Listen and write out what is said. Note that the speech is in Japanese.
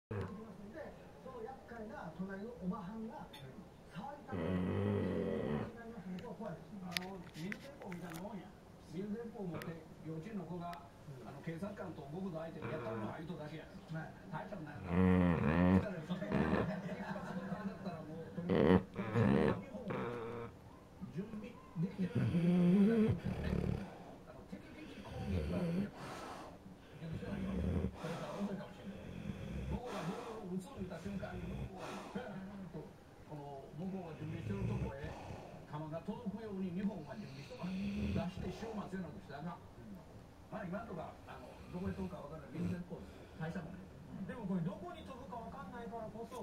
その厄介な隣のおばはんが触りたくなりますのと怖いです。水鉄砲みたいなもんや。水鉄砲持って幼稚園の子が警察官と僕の相手にやったのが相手だけや。大したことないから。だったらもうとにかく準備できてる。敵的攻撃は許せないよ。これから遅いかもしれない。僕がボールを打つと言った瞬間に向こうが準備してるとこへ球が届くように日本が準備して出して塩松ようなことしたらまあ今とかどこへ飛ぶか分からない。水鉄砲大したもんね。でもこれどこに飛ぶか分かんないからこそ